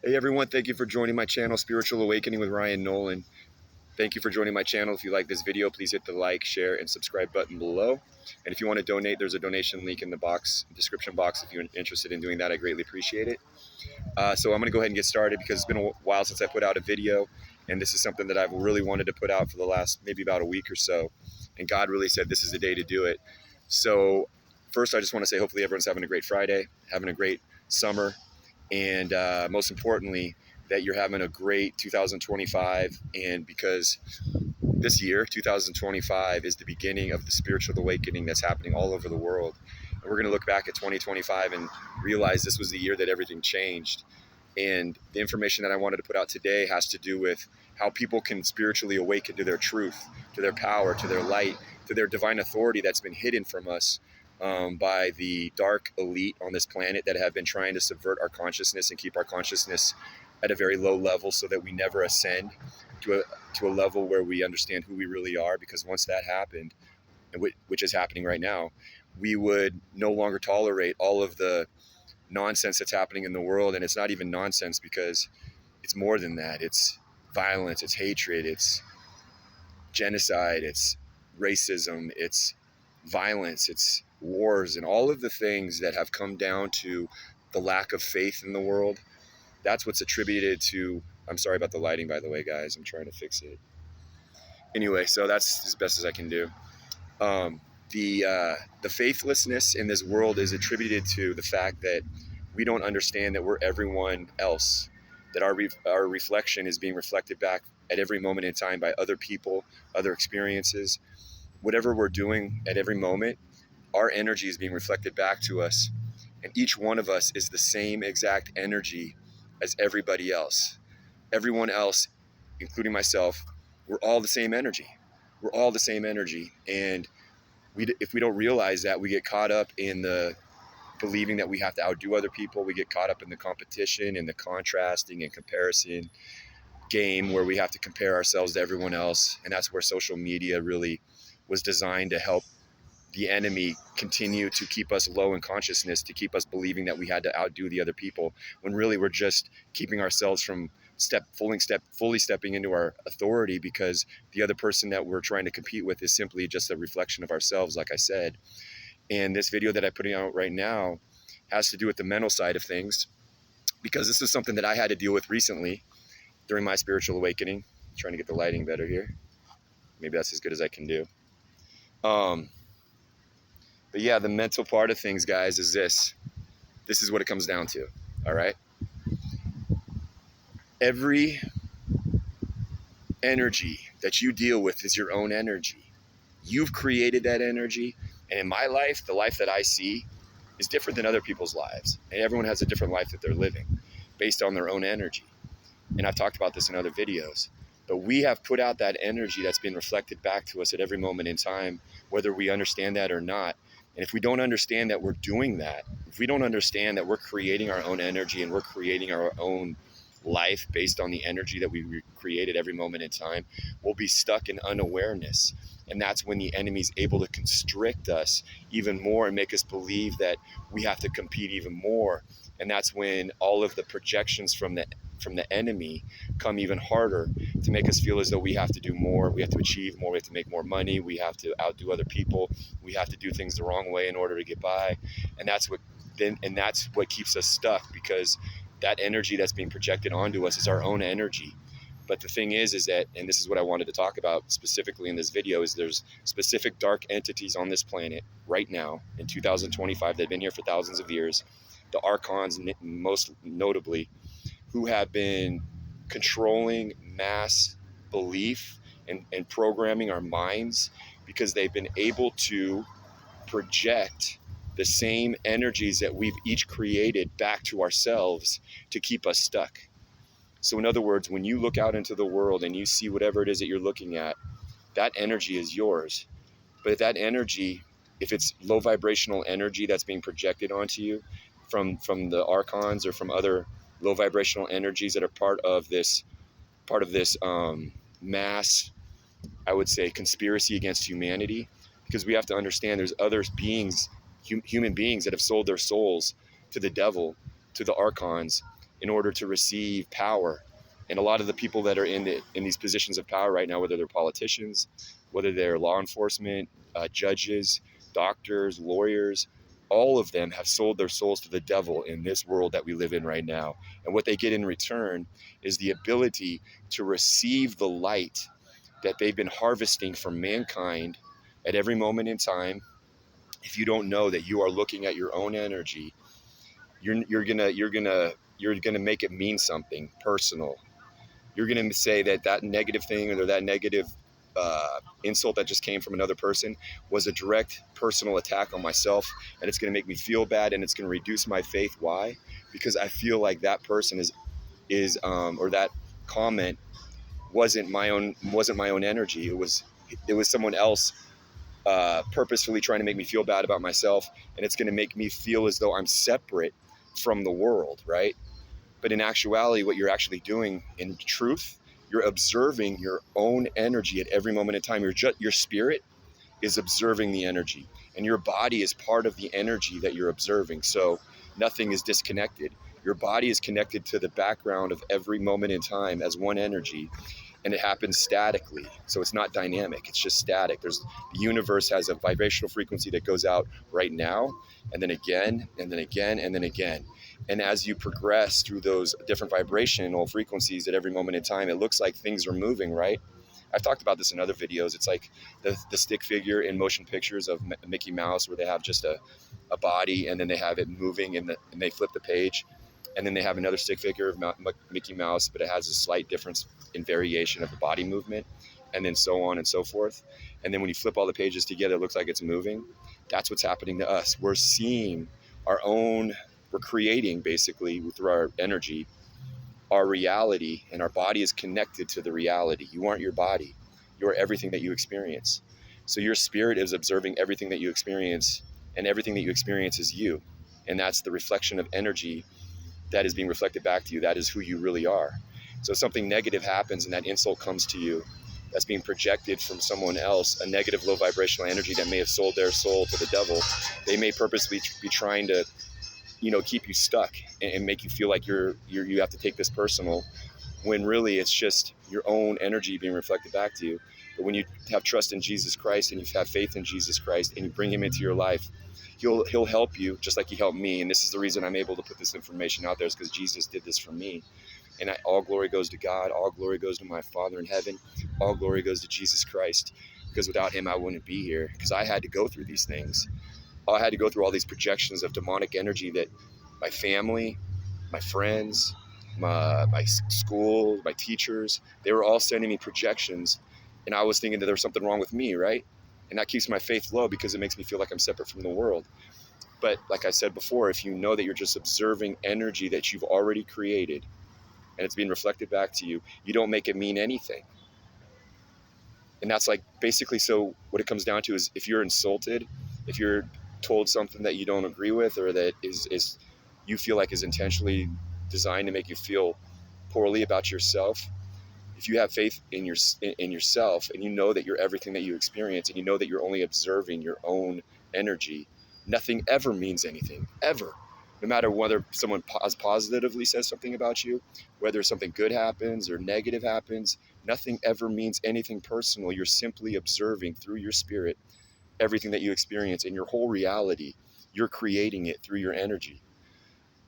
Hey everyone, thank you for joining my channel, Spiritual Awakening with Ryan Nolan. Thank you for joining my channel. If you like this video, please hit the like, share, and subscribe button below. And if you want to donate, there's a donation link in the description box. If you're interested in doing that, I greatly appreciate it. So I'm going to go ahead and get started because it's been a while since I put out a video. And this is something that I've really wanted to put out for the last maybe about a week or so. And God really said this is the day to do it. So first, I just want to say hopefully everyone's having a great Friday, having a great summer. And most importantly, that you're having a great 2025. And because this year, 2025, is the beginning of the spiritual awakening that's happening all over the world. And we're going to look back at 2025 and realize this was the year that everything changed. And the information that I wanted to put out today has to do with how people can spiritually awaken to their truth, to their power, to their light, to their divine authority that's been hidden from us by the dark elite on this planet that have been trying to subvert our consciousness and keep our consciousness at a very low level so that we never ascend to a level where we understand who we really are. Because once that happened, which is happening right now, we would no longer tolerate all of the nonsense that's happening in the world. And it's not even nonsense because it's more than that. It's violence, it's hatred, it's genocide, it's racism, it's violence, it's wars, and all of the things that have come down to the lack of faith in the world. That's what's attributed to, I'm sorry about the lighting, by the way, guys. I'm trying to fix it. Anyway, so that's as best as I can do. The faithlessness in this world is attributed to the fact that we don't understand that we're everyone else, that our reflection is being reflected back at every moment in time by other people, other experiences. Whatever we're doing at every moment, our energy is being reflected back to us. And each one of us is the same exact energy as everybody else. Everyone else, including myself, we're all the same energy. We're all the same energy. And if we don't realize that, we get caught up in the believing that we have to outdo other people. We get caught up in the competition and the contrasting and comparison game where we have to compare ourselves to everyone else. And that's where social media really was designed to help the enemy continue to keep us low in consciousness, to keep us believing that we had to outdo the other people, when really we're just keeping ourselves from fully stepping into our authority, because the other person that we're trying to compete with is simply just a reflection of ourselves, like I said. And this video that I'm putting out right now has to do with the mental side of things, because this is something that I had to deal with recently during my spiritual awakening. I'm trying to get the lighting better here. Maybe that's as good as I can do. But yeah, the mental part of things, guys, is this. This is what it comes down to, all right? Every energy that you deal with is your own energy. You've created that energy. And in my life, the life that I see is different than other people's lives. And everyone has a different life that they're living based on their own energy. And I've talked about this in other videos. But we have put out that energy that's been reflected back to us at every moment in time, whether we understand that or not. And if we don't understand that we're doing that, if we don't understand that we're creating our own energy and we're creating our own life based on the energy that we create at every moment in time, we'll be stuck in unawareness. And that's when the enemy's able to constrict us even more and make us believe that we have to compete even more. And that's when all of the projections from the enemy come even harder to make us feel as though we have to do more, we have to achieve more, we have to make more money, we have to outdo other people, we have to do things the wrong way in order to get by. And that's what keeps us stuck, because that energy that's being projected onto us is our own energy. But the thing is that, and this is what I wanted to talk about specifically in this video, is there's specific dark entities on this planet right now in 2025 that have been here for thousands of years, the archons most notably, who have been controlling mass belief and programming our minds, because they've been able to project the same energies that we've each created back to ourselves to keep us stuck. So in other words, when you look out into the world and you see whatever it is that you're looking at, that energy is yours. But if that energy, if it's low vibrational energy that's being projected onto you from the archons or from other low vibrational energies that are part of this mass, I would say, conspiracy against humanity, because we have to understand there's other beings, human beings, that have sold their souls to the devil, to the archons, in order to receive power. And a lot of the people that are in these positions of power right now, whether they're politicians, whether they're law enforcement, judges, doctors, lawyers, all of them have sold their souls to the devil in this world that we live in right now. And what they get in return is the ability to receive the light that they've been harvesting from mankind at every moment in time. If you don't know that you are looking at your own energy, you're gonna make it mean something personal. You're gonna say that that negative thing or that negative insult that just came from another person was a direct personal attack on myself, and it's gonna make me feel bad, and it's gonna reduce my faith. Why? Because I feel like that person or that comment wasn't my own energy. It was someone else purposefully trying to make me feel bad about myself, and it's going to make me feel as though I'm separate from the world, right? But in actuality, what you're actually doing in truth, you're observing your own energy at every moment in time. Your spirit is observing the energy, and your body is part of the energy that you're observing. So nothing is disconnected. Your body is connected to the background of every moment in time as one energy, and it happens statically. So it's not dynamic, it's just static. The universe has a vibrational frequency that goes out right now, and then again, and then again, and then again. And as you progress through those different vibrational frequencies at every moment in time, it looks like things are moving, right? I've talked about this in other videos. It's like the stick figure in motion pictures of Mickey Mouse, where they have just a body, and then they have it moving, and they flip the page, and then they have another stick figure of Mickey Mouse, but it has a slight difference in variation of the body movement, and then so on and so forth. And then when you flip all the pages together, it looks like it's moving. That's what's happening to us. We're creating basically through our energy, our reality, and our body is connected to the reality. You aren't your body. You are everything that you experience. So your spirit is observing everything that you experience, and everything that you experience is you. And that's the reflection of energy that is being reflected back to you. That is who you really are. So if something negative happens and that insult comes to you, that's being projected from someone else, a negative low vibrational energy that may have sold their soul to the devil. They may purposely be trying to, keep you stuck and make you feel like you have to take this personal, when really it's just your own energy being reflected back to you. But when you have trust in Jesus Christ, and you have faith in Jesus Christ, and you bring him into your life, he'll help you just like he helped me. And this is the reason I'm able to put this information out there, is because Jesus did this for me. And all glory goes to God. All glory goes to my Father in heaven. All glory goes to Jesus Christ, because without him, I wouldn't be here, because I had to go through these things. I had to go through all these projections of demonic energy that my family, my friends, my school, my teachers, they were all sending me projections. And I was thinking that there was something wrong with me, right? And that keeps my faith low, because it makes me feel like I'm separate from the world. But like I said before, if you know that you're just observing energy that you've already created, and it's being reflected back to you, you don't make it mean anything. And that's like basically, so what it comes down to is, if you're insulted, if you're told something that you don't agree with, or that is you feel like is intentionally designed to make you feel poorly about yourself, if you have faith in yourself, and you know that you're everything that you experience, and you know that you're only observing your own energy, nothing ever means anything, ever. No matter whether someone positively says something about you, whether something good happens or negative happens, nothing ever means anything personal. You're simply observing through your spirit everything that you experience, in your whole reality. You're creating it through your energy.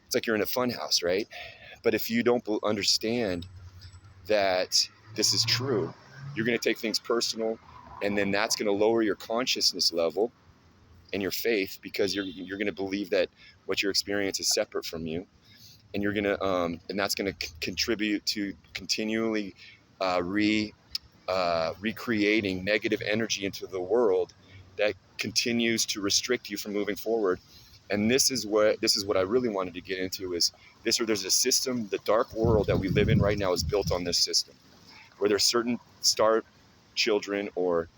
It's like you're in a fun house, right? But if you don't understand that this is true, you're going to take things personal, and then that's going to lower your consciousness level and your faith, because you're going to believe that what your experience is separate from you, and you're going to and that's going to contribute to continually recreating negative energy into the world that continues to restrict you from moving forward. And this is what I really wanted to get into, is there's a system. The dark world that we live in right now is built on this system, where there's certain star children, or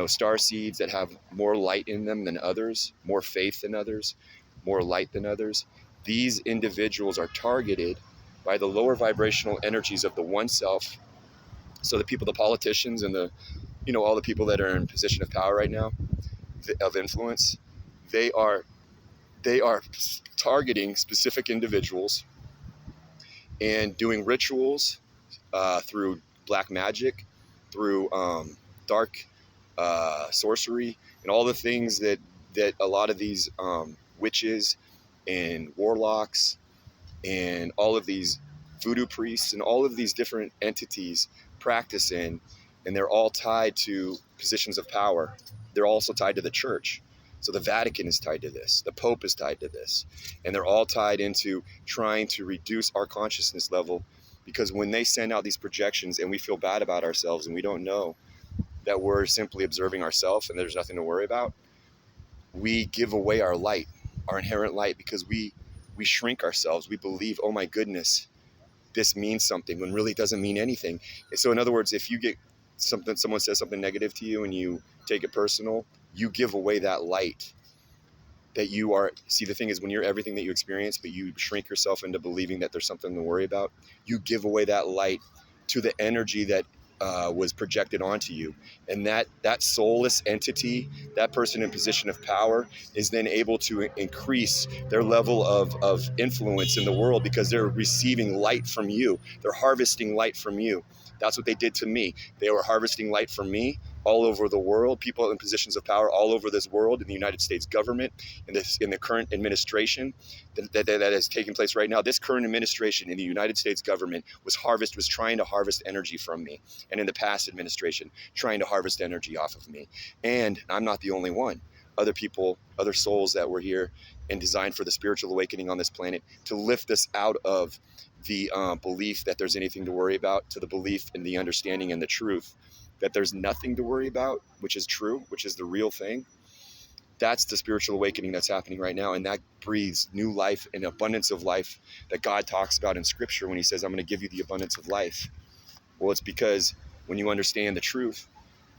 star seeds, that have more light in them than others, more faith than others, more light than others. These individuals are targeted by the lower vibrational energies of the one self. So the politicians, and all the people that are in position of power right now, of influence, they are targeting specific individuals and doing rituals through black magic, through dark sorcery, and all the things that a lot of these witches and warlocks and all of these voodoo priests and all of these different entities practice in, and they're all tied to positions of power. They're also tied to the church. So the Vatican is tied to this, the Pope is tied to this, and they're all tied into trying to reduce our consciousness level, because when they send out these projections and we feel bad about ourselves and we don't know that we're simply observing ourselves and there's nothing to worry about, we give away our light, our inherent light, because we shrink ourselves. We believe, oh my goodness, this means something, when really it doesn't mean anything. So in other words, if you get something, someone says something negative to you and you take it personal, you give away that light that you are. See, the thing is, when you're everything that you experience, but you shrink yourself into believing that there's something to worry about, you give away that light to the energy that was projected onto you. And that soulless entity, that person in position of power, is then able to increase their level of influence in the world, because they're receiving light from you. They're harvesting light from you. That's what they did to me. They were harvesting light from me all over the world, people in positions of power all over this world, in the United States government, in the current administration that is taking place right now. This current administration in the United States government was trying to harvest energy from me, and in the past administration, trying to harvest energy off of me. And I'm not the only one. Other people, other souls that were here and designed for the spiritual awakening on this planet to lift us out of the belief that there's anything to worry about, to the belief and the understanding and the truth that there's nothing to worry about, which is true, which is the real thing. That's the spiritual awakening that's happening right now. And that breathes new life and abundance of life that God talks about in scripture when he says, I'm going to give you the abundance of life. Well, it's because when you understand the truth,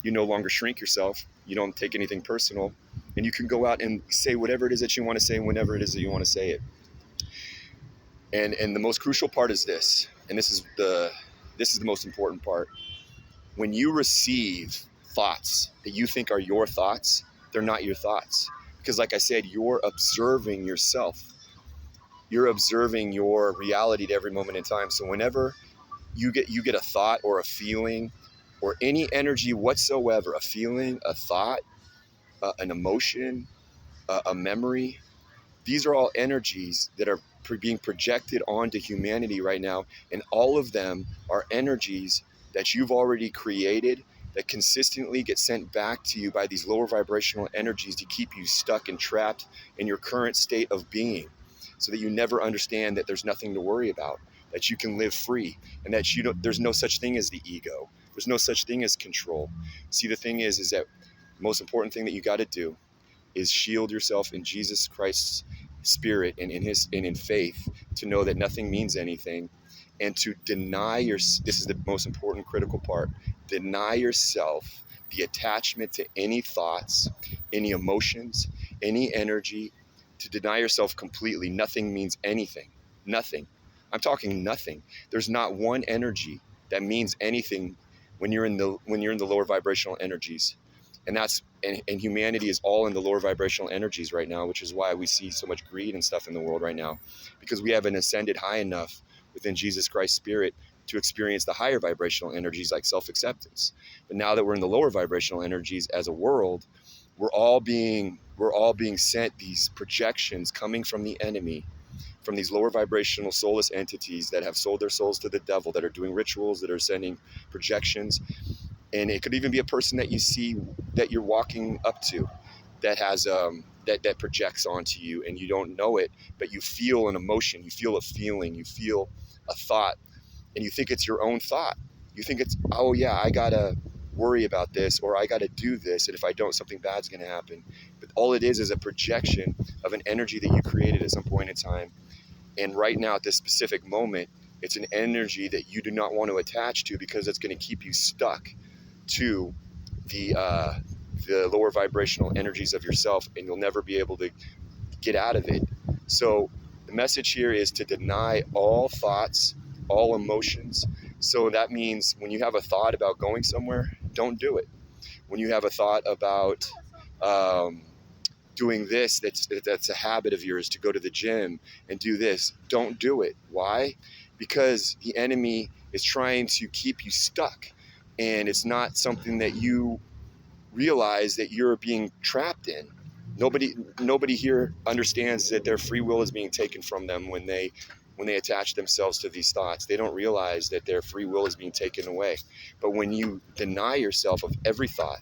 you no longer shrink yourself. You don't take anything personal, and you can go out and say whatever it is that you want to say, whenever it is that you want to say it. And the most crucial part is this, and this is the most important part. When you receive thoughts that you think are your thoughts, they're not your thoughts. Because like I said, you're observing yourself. You're observing your reality at every moment in time. So whenever you get a thought or a feeling or any energy whatsoever, a feeling, a thought, an emotion, a memory, these are all energies that are being projected onto humanity right now. And all of them are energies that you've already created that consistently get sent back to you by these lower vibrational energies to keep you stuck and trapped in your current state of being, so that you never understand that there's nothing to worry about, that you can live free, and that there's no such thing as the ego. There's no such thing as control. See, the thing is that the most important thing that you got to do is shield yourself in Jesus Christ's spirit and in faith, to know that nothing means anything, and to deny this is the most important critical part, deny yourself the attachment to any thoughts, any emotions, any energy, to deny yourself completely. Nothing means anything. Nothing. I'm talking nothing. There's not one energy that means anything when you're in the lower vibrational energies. And humanity is all in the lower vibrational energies right now, which is why we see so much greed and stuff in the world right now, because we haven't ascended high enough within Jesus Christ's spirit to experience the higher vibrational energies like self-acceptance. But now that we're in the lower vibrational energies as a world, we're all being sent these projections coming from the enemy, from these lower vibrational soulless entities that have sold their souls to the devil, that are doing rituals, that are sending projections. And it could even be a person that you see, that you're walking up to, that has that projects onto you, and you don't know it, but you feel an emotion, you feel a feeling, you feel a thought, and you think it's your own thought. You think it's, oh yeah, I gotta worry about this, or I gotta do this, and if I don't, something bad's gonna happen. But all it is a projection of an energy that you created at some point in time. And right now, at this specific moment, it's an energy that you do not want to attach to, because it's going to keep you stuck to the lower vibrational energies of yourself, and you'll never be able to get out of it. So the message here is to deny all thoughts, all emotions. So that means when you have a thought about going somewhere, don't do it. When you have a thought about doing this, that's a habit of yours, to go to the gym and do this, don't do it. Why? because the enemy is trying to keep you stuck, and it's not something that you realize that you're being trapped in. Nobody here understands that their free will is being taken from them when they attach themselves to these thoughts. They don't realize that their free will is being taken away. But when you deny yourself of every thought,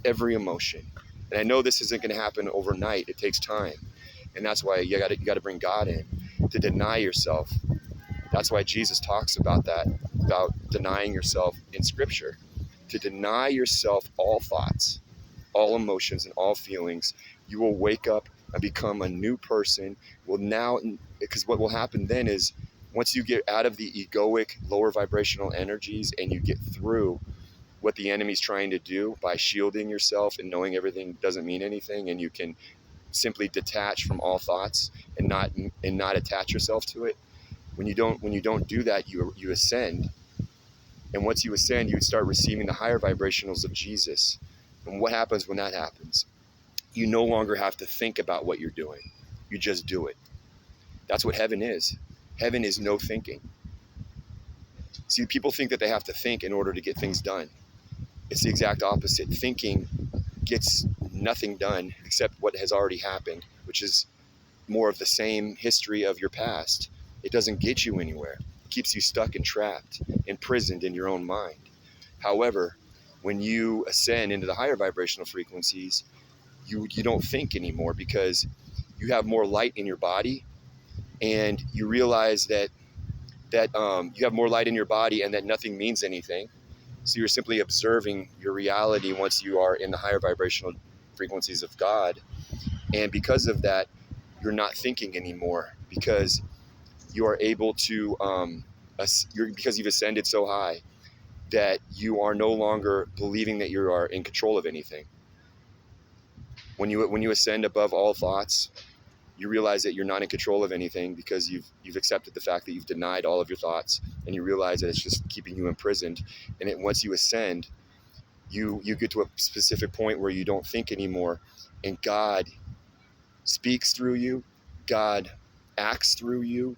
every emotion, and I know this isn't going to happen overnight, it takes time, and that's why you got to bring God in to deny yourself. That's why Jesus talks about that, about denying yourself in Scripture, to deny yourself all thoughts, all emotions, and all feelings. You will wake up and become a new person. Well, now, because what will happen then is, once you get out of the egoic, lower vibrational energies and you get through what the enemy's trying to do by shielding yourself and knowing everything doesn't mean anything, and you can simply detach from all thoughts and not attach yourself to it. When you don't do that, you ascend. And once you ascend, you would start receiving the higher vibrationals of Jesus. And what happens when that happens? You no longer have to think about what you're doing. You just do it. That's what heaven is. Heaven is no thinking. See, people think that they have to think in order to get things done. It's the exact opposite. Thinking gets nothing done except what has already happened, which is more of the same history of your past. It doesn't get you anywhere. It keeps you stuck and trapped, imprisoned in your own mind. However, when you ascend into the higher vibrational frequencies, you don't think anymore, because you have more light in your body, and you realize that you have more light in your body and that nothing means anything. So you're simply observing your reality once you are in the higher vibrational frequencies of God. And because of that, you're not thinking anymore, because you are able to, because you've ascended so high that you are no longer believing that you are in control of anything. When you ascend above all thoughts, you realize that you're not in control of anything, because you've accepted the fact that you've denied all of your thoughts, and you realize that it's just keeping you imprisoned. And once you ascend, you get to a specific point where you don't think anymore, and God speaks through you, God acts through you,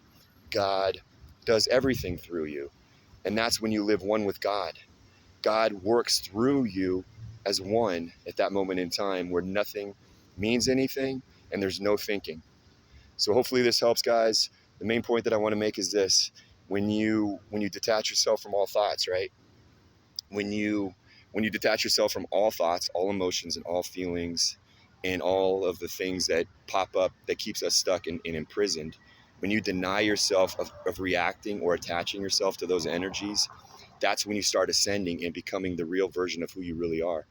God does everything through you. And that's when you live one with God. God works through you as one at that moment in time where nothing means anything and there's no thinking. So hopefully this helps, guys. The main point that I want to make is this: when you detach yourself from all thoughts, right? When you detach yourself from all thoughts, all emotions, and all feelings, and all of the things that pop up that keeps us stuck and imprisoned, when you deny yourself of reacting or attaching yourself to those energies, that's when you start ascending and becoming the real version of who you really are.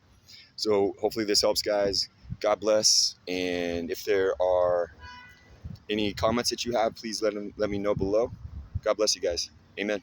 So hopefully this helps, guys. God bless. And if there are any comments that you have, please let me know below. God bless you guys. Amen.